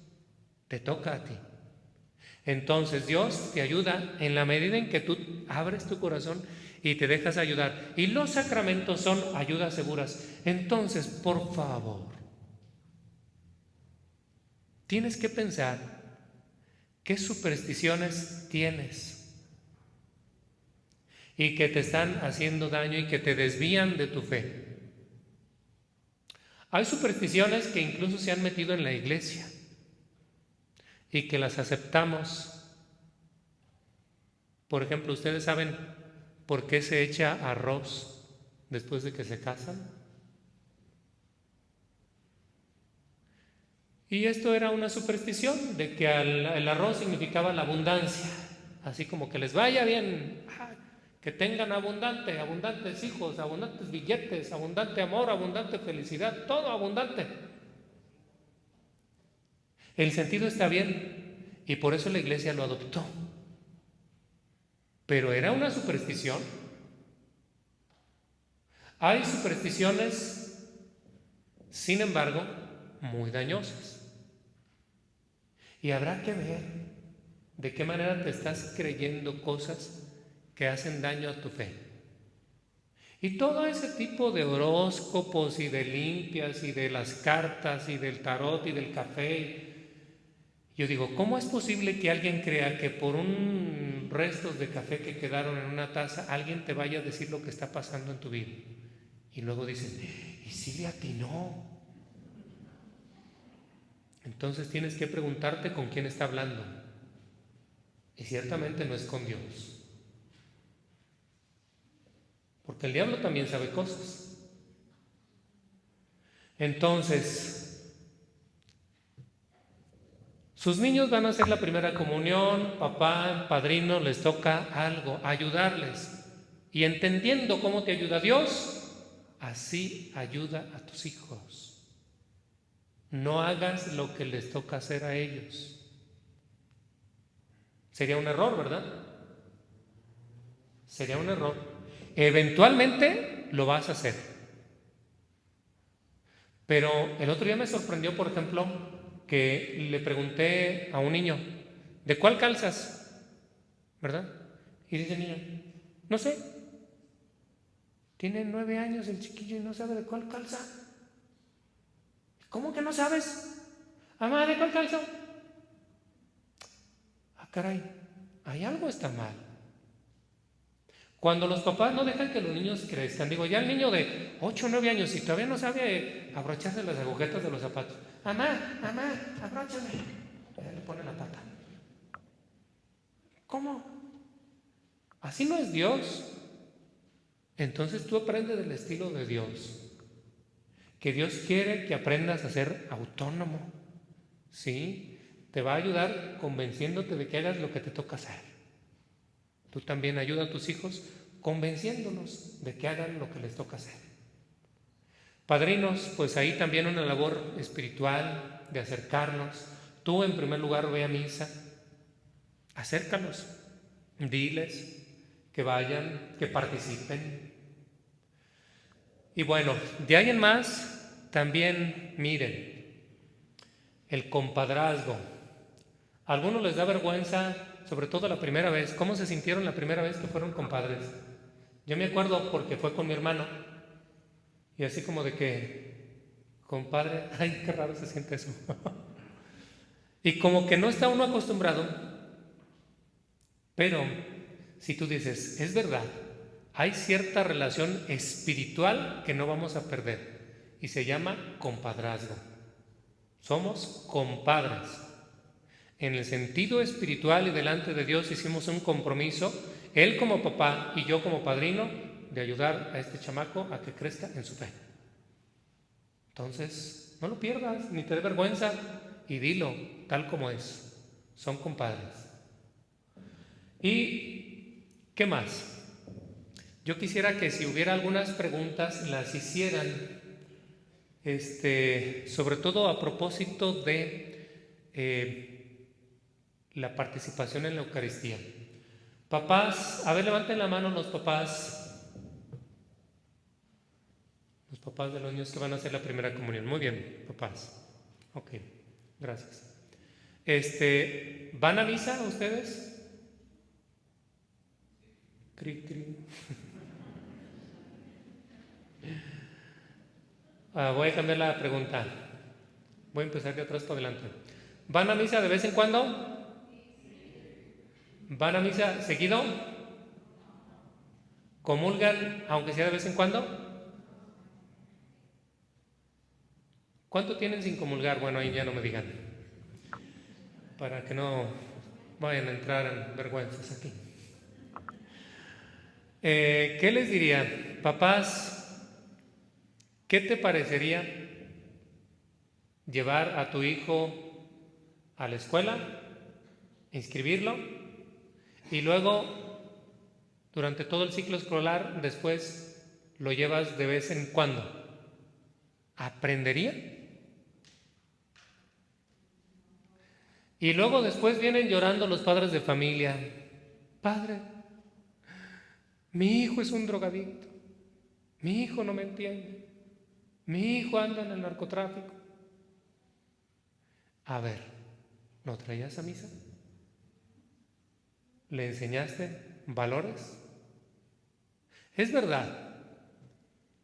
te toca a ti. Entonces Dios te ayuda en la medida en que tú abres tu corazón y te dejas ayudar. Y los sacramentos son ayudas seguras. Entonces, por favor, tienes que pensar qué supersticiones tienes y que te están haciendo daño y que te desvían de tu fe. Hay supersticiones que incluso se han metido en la iglesia y que las aceptamos. Por ejemplo, ¿ustedes saben por qué se echa arroz después de que se casan? Y esto era una superstición de que el arroz significaba la abundancia, así como que les vaya bien, que tengan abundantes hijos, abundantes billetes, abundante amor, abundante felicidad, todo abundante. El sentido está bien y por eso la iglesia lo adoptó. Pero era una superstición. Hay supersticiones, sin embargo, muy dañosas. Y habrá que ver de qué manera te estás creyendo cosas que hacen daño a tu fe. Y todo ese tipo de horóscopos y de limpias y de las cartas y del tarot y del café. Yo digo, ¿cómo es posible que alguien crea que por un restos de café que quedaron en una taza, alguien te vaya a decir lo que está pasando en tu vida? Y luego dicen, ¿y si le atinó? Entonces tienes que preguntarte con quién está hablando. Y ciertamente no es con Dios. Porque el diablo también sabe cosas. Entonces, sus niños van a hacer la primera comunión, papá, padrino, les toca algo, ayudarles. Y entendiendo cómo te ayuda Dios, así ayuda a tus hijos. No hagas lo que les toca hacer a ellos. Sería un error, ¿verdad? Sería un error. Eventualmente lo vas a hacer. Pero el otro día me sorprendió, por ejemplo, que le pregunté a un niño, ¿de cuál calzas? ¿Verdad? Y dice el niño, no sé. Tiene 9 años el chiquillo y no sabe de cuál calza. ¿Cómo que no sabes? Mamá, ¿de cuál calza? Ah, caray, hay algo está mal. Cuando los papás no dejan que los niños crezcan, digo, ya el niño de 8 o 9 años y todavía no sabe abrocharse las agujetas de los zapatos. Mamá, abróchame. Ya le pone la pata. ¿Cómo? Así no es Dios. Entonces tú aprendes del estilo de Dios. Que Dios quiere que aprendas a ser autónomo. ¿Sí? Te va a ayudar convenciéndote de que hagas lo que te toca hacer. Tú también ayuda a tus hijos convenciéndolos de que hagan lo que les toca hacer. Padrinos, pues ahí también una labor espiritual de acercarnos. Tú en primer lugar ve a misa, acércalos, diles que vayan, que participen. Y bueno, de ahí en más, también miren, el compadrazgo. A algunos les da vergüenza, sobre todo la primera vez. ¿Cómo se sintieron la primera vez que fueron compadres? Yo me acuerdo porque fue con mi hermano. Y así como de que, compadre, ay, qué raro se siente eso. Y como que no está uno acostumbrado. Pero si tú dices, es verdad, hay cierta relación espiritual que no vamos a perder. Y se llama compadrazgo. Somos compadres. En el sentido espiritual y delante de Dios hicimos un compromiso, él como papá y yo como padrino, de ayudar a este chamaco a que crezca en su fe. Entonces, no lo pierdas, ni te dé vergüenza y dilo tal como es. Son compadres. ¿Y qué más? Yo quisiera que si hubiera algunas preguntas las hicieran, sobre todo a propósito de la participación en la Eucaristía. Papás, a ver, levanten la mano los papás de los niños que van a hacer la primera comunión. Muy bien, papás. Ok, gracias. ¿Van a misa ustedes? Cri, cri. Voy a cambiar la pregunta. Voy a empezar de atrás para adelante. ¿Van a misa de vez en cuando? ¿Van a misa seguido? ¿Comulgan aunque sea de vez en cuando? ¿Cuánto tienen sin comulgar? Bueno, ahí ya no me digan, para que no vayan a entrar en vergüenzas aquí. ¿Qué les diría? Papás, ¿qué te parecería llevar a tu hijo a la escuela, inscribirlo y luego durante todo el ciclo escolar después lo llevas de vez en cuando. ¿Aprendería? Y luego después vienen llorando los padres de familia. Padre, mi hijo es un drogadicto, mi hijo no me entiende, mi hijo anda en el narcotráfico. A ver, ¿lo traías a misa? ¿Le enseñaste valores? Es verdad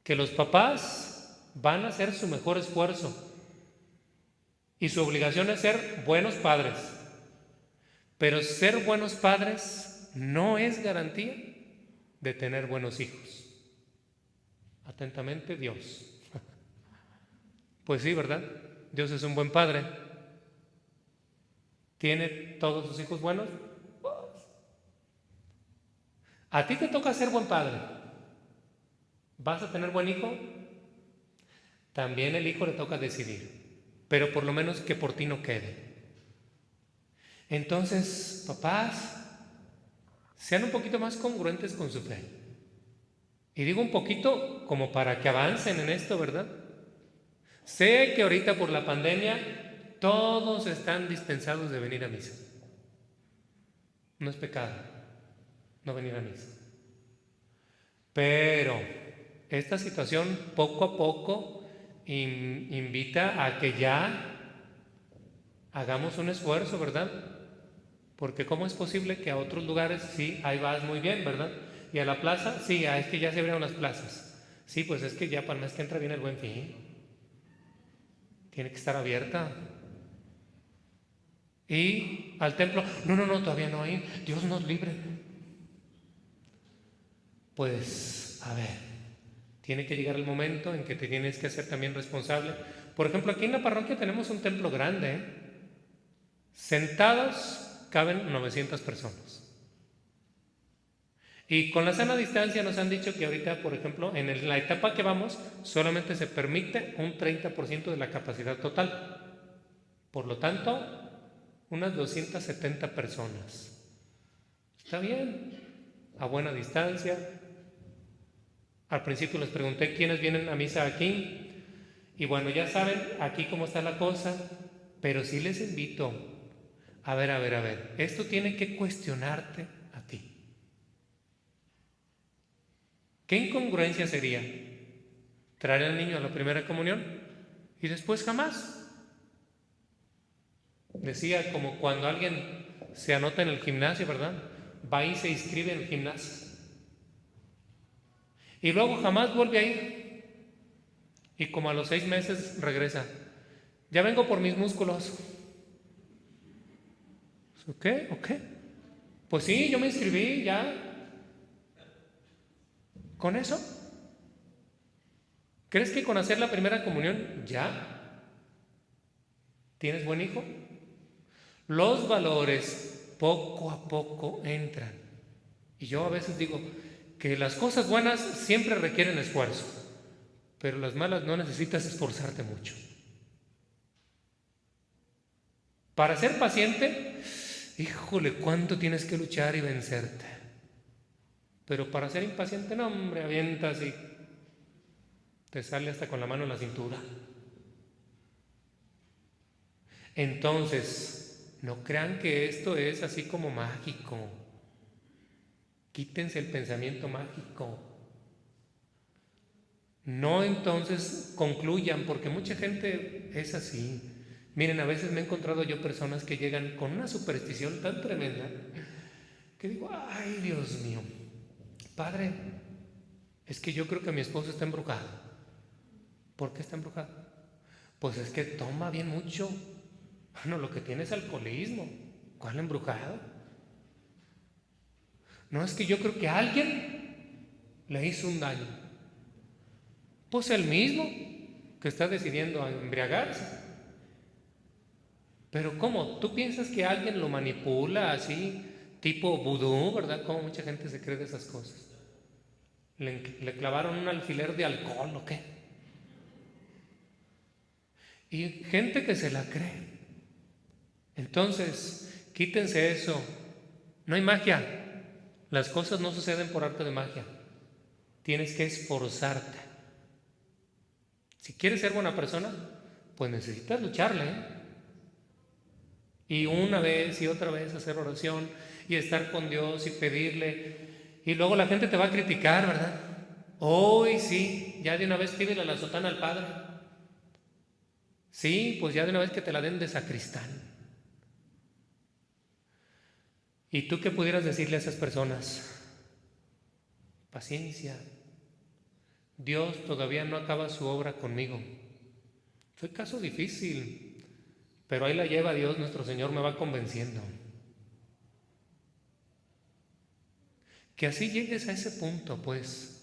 que los papás van a hacer su mejor esfuerzo y su obligación es ser buenos padres, pero ser buenos padres no es garantía de tener buenos hijos. Atentamente, Dios. Pues sí, ¿verdad? Dios es un buen padre. ¿Tiene todos sus hijos buenos? A ti te toca ser buen padre. ¿Vas a tener buen hijo? También el hijo le toca decidir, pero por lo menos que por ti no quede. Entonces, papás, sean un poquito más congruentes con su fe. Y digo un poquito como para que avancen en esto, ¿verdad? Sé que ahorita por la pandemia todos están dispensados de venir a misa. No es pecado no venir a misa. Pero esta situación poco a poco invita a que ya hagamos un esfuerzo, ¿verdad? Porque ¿cómo es posible que a otros lugares sí, ahí vas muy bien, ¿verdad? Y a la plaza, sí, es que ya se abrieron las plazas. Sí, pues es que ya para el mes que entra viene el Buen Fin. Tiene que estar abierta. Y al templo, no, todavía no hay. Dios nos libre. Pues, a ver, tiene que llegar el momento en que te tienes que hacer también responsable. Por ejemplo, aquí en la parroquia tenemos un templo grande, ¿eh? Sentados caben 900 personas. Y con la sana distancia nos han dicho que ahorita, por ejemplo, en la etapa que vamos, solamente se permite un 30% de la capacidad total. Por lo tanto, unas 270 personas. Está bien, a buena distancia. Al principio les pregunté quiénes vienen a misa aquí. Y bueno, ya saben aquí cómo está la cosa, pero sí les invito. A ver, esto tiene que cuestionarte a ti. ¿Qué incongruencia sería traer al niño a la primera comunión y después jamás? Decía como cuando alguien se anota en el gimnasio, ¿verdad? Va y se inscribe en el gimnasio. Y luego jamás vuelve a ir. Y como a los 6 meses regresa. Ya vengo por mis músculos. ¿Ok? Pues sí, yo me inscribí ya. ¿Con eso? ¿Crees que con hacer la primera comunión ya tienes buen hijo? Los valores poco a poco entran. Y yo a veces digo que las cosas buenas siempre requieren esfuerzo, pero las malas no necesitas esforzarte mucho. Para ser paciente, híjole, cuánto tienes que luchar y vencerte. Pero para ser impaciente, no, hombre, avientas y te sale hasta con la mano en la cintura. Entonces, no crean que esto es así como mágico. Quítense el pensamiento mágico. No entonces concluyan, porque mucha gente es así. Miren, a veces me he encontrado yo personas que llegan con una superstición tan tremenda que digo, ay, Dios mío, padre, es que yo creo que mi esposo está embrujado. ¿Por qué está embrujado? Pues es que toma bien mucho. Bueno, lo que tiene es alcoholismo. ¿Cuál embrujado? No, es que yo creo que alguien le hizo un daño. Pues el mismo que está decidiendo embriagarse. Pero ¿cómo? ¿Tú piensas que alguien lo manipula así, tipo vudú, verdad? ¿Cómo mucha gente se cree de esas cosas? ¿Le clavaron un alfiler de alcohol o qué? Y gente que se la cree. Entonces, quítense eso. No hay magia. Las cosas no suceden por arte de magia. Tienes que esforzarte. Si quieres ser buena persona, pues necesitas lucharle, ¿eh? Y una vez y otra vez hacer oración y estar con Dios y pedirle. Y luego la gente te va a criticar, ¿verdad? Hoy sí, ya de una vez pídele la sotana al Padre. Sí, pues ya de una vez que te la den de sacristán. ¿Y tú qué pudieras decirle a esas personas? Paciencia. Dios todavía no acaba su obra conmigo. Fue caso difícil, pero ahí la lleva Dios, nuestro Señor me va convenciendo. Que así llegues a ese punto, pues,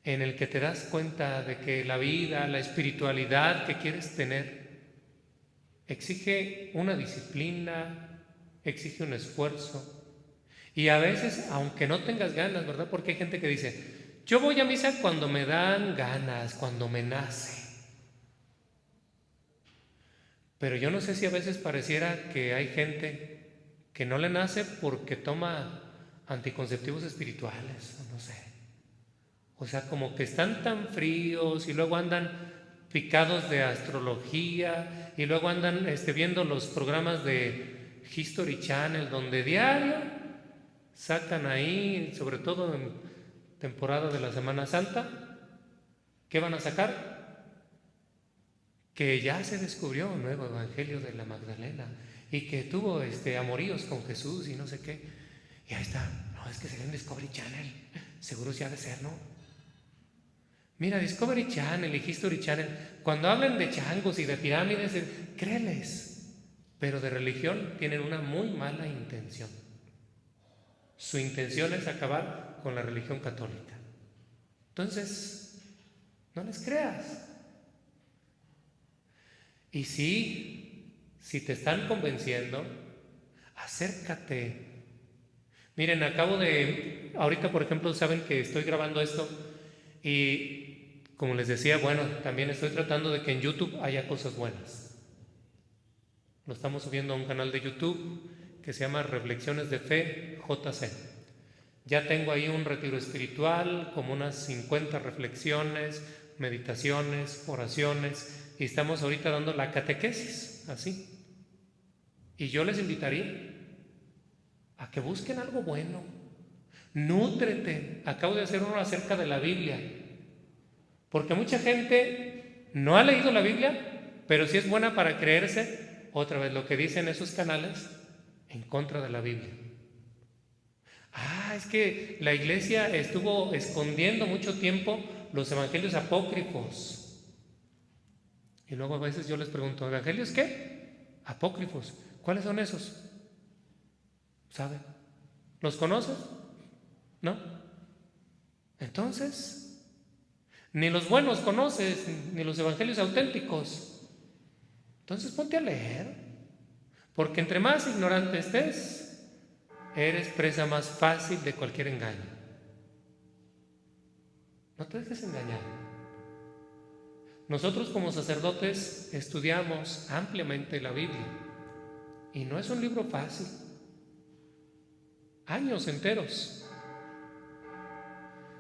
en el que te das cuenta de que la vida, la espiritualidad que quieres tener, exige una disciplina, exige un esfuerzo. Y a veces, aunque no tengas ganas, ¿verdad? Porque hay gente que dice, yo voy a misa cuando me dan ganas, cuando me nace. Pero yo no sé si a veces pareciera que hay gente que no le nace porque toma anticonceptivos espirituales, no sé. O sea, como que están tan fríos y luego andan picados de astrología y luego andan viendo los programas de History Channel donde diario sacan ahí, sobre todo en temporada de la Semana Santa, ¿qué van a sacar? Que ya se descubrió un nuevo evangelio de la Magdalena y que tuvo amoríos con Jesús y no sé qué. Y ahí está, no, es que se ve en Discovery Channel, seguro sí ha de ser, ¿no? Mira, Discovery Channel y History Channel, cuando hablan de changos y de pirámides, créeles, pero de religión tienen una muy mala intención. Su intención es acabar con la religión católica. Entonces, no les creas. Y si te están convenciendo, acércate. Miren, ahorita por ejemplo, saben que estoy grabando esto y como les decía, bueno, también estoy tratando de que en YouTube haya cosas buenas. Lo estamos subiendo a un canal de YouTube que se llama Reflexiones de Fe JC. Ya tengo ahí un retiro espiritual, como unas 50 reflexiones, meditaciones, oraciones, y estamos ahorita dando la catequesis, así. Y yo les invitaría a que busquen algo bueno. Nútrete. Acabo de hacer uno acerca de la Biblia. Porque mucha gente no ha leído la Biblia, pero sí es buena para creerse, otra vez, lo que dicen esos canales en contra de la Biblia. Es que la iglesia estuvo escondiendo mucho tiempo los evangelios apócrifos. Y luego a veces yo les pregunto, ¿evangelios qué? Apócrifos. ¿Cuáles son esos? ¿Saben? ¿Los conoces? ¿No? Entonces, ni los buenos conoces, ni los evangelios auténticos. Entonces ponte a leer, porque entre más ignorante estés, eres presa más fácil de cualquier engaño. No te dejes engañar. Nosotros como sacerdotes estudiamos ampliamente la Biblia y no es un libro fácil. Años enteros.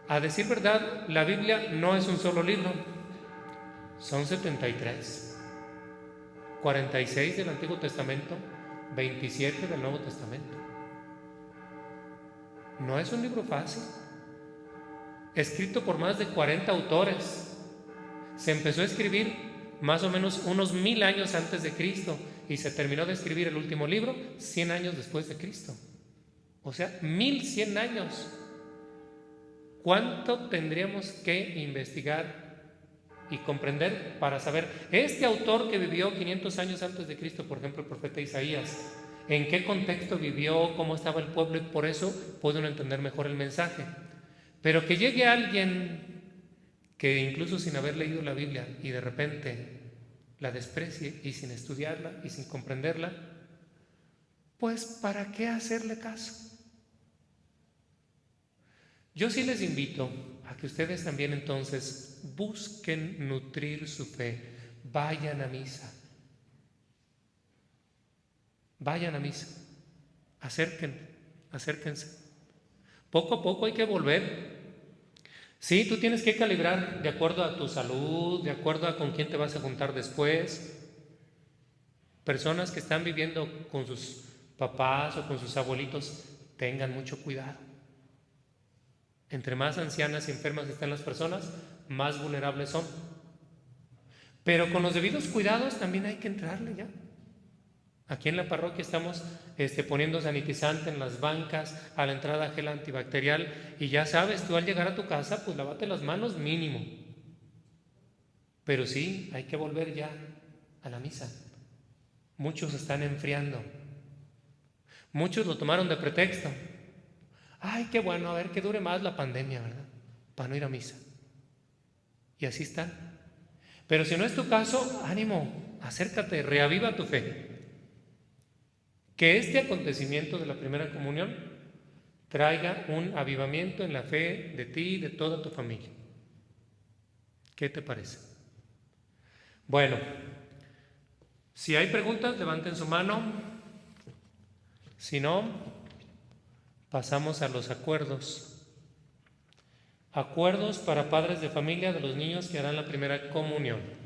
A decir verdad, la Biblia no es un solo libro, son 73. 46 del Antiguo Testamento, 27 del Nuevo Testamento. No es un libro fácil. Escrito por más de 40 autores. Se empezó a escribir más o menos unos 1000 años antes de Cristo y se terminó de escribir el último libro 100 años después de Cristo. O sea, 1100 años. ¿Cuánto tendríamos que investigar y comprender para saber este autor que vivió 500 años antes de Cristo, por ejemplo, el profeta Isaías, en qué contexto vivió, cómo estaba el pueblo? Y por eso puede uno entender mejor el mensaje. Pero que llegue alguien que incluso sin haber leído la Biblia y de repente la desprecie y sin estudiarla y sin comprenderla, pues ¿para qué hacerle caso? Yo sí les invito a que ustedes también entonces busquen nutrir su fe, vayan a misa. Vayan a misa. Acérquense. Poco a poco hay que volver. Sí, tú tienes que calibrar de acuerdo a tu salud, de acuerdo a con quién te vas a juntar después. Personas que están viviendo con sus papás o con sus abuelitos, tengan mucho cuidado. Entre más ancianas y enfermas están las personas, más vulnerables son. Pero con los debidos cuidados también hay que entrarle ya. Aquí en la parroquia estamos poniendo sanitizante en las bancas, a la entrada gel antibacterial, y ya sabes, tú al llegar a tu casa, pues lávate las manos mínimo. Pero sí, hay que volver ya a la misa. Muchos están enfriando. Muchos lo tomaron de pretexto. Ay, qué bueno, a ver que dure más la pandemia, ¿verdad? Para no ir a misa. Y así están. Pero si no es tu caso, ánimo, acércate, reaviva tu fe. Que este acontecimiento de la primera comunión traiga un avivamiento en la fe de ti y de toda tu familia. ¿Qué te parece? Bueno, si hay preguntas, levanten su mano. Si no, pasamos a los acuerdos. Acuerdos para padres de familia de los niños que harán la primera comunión.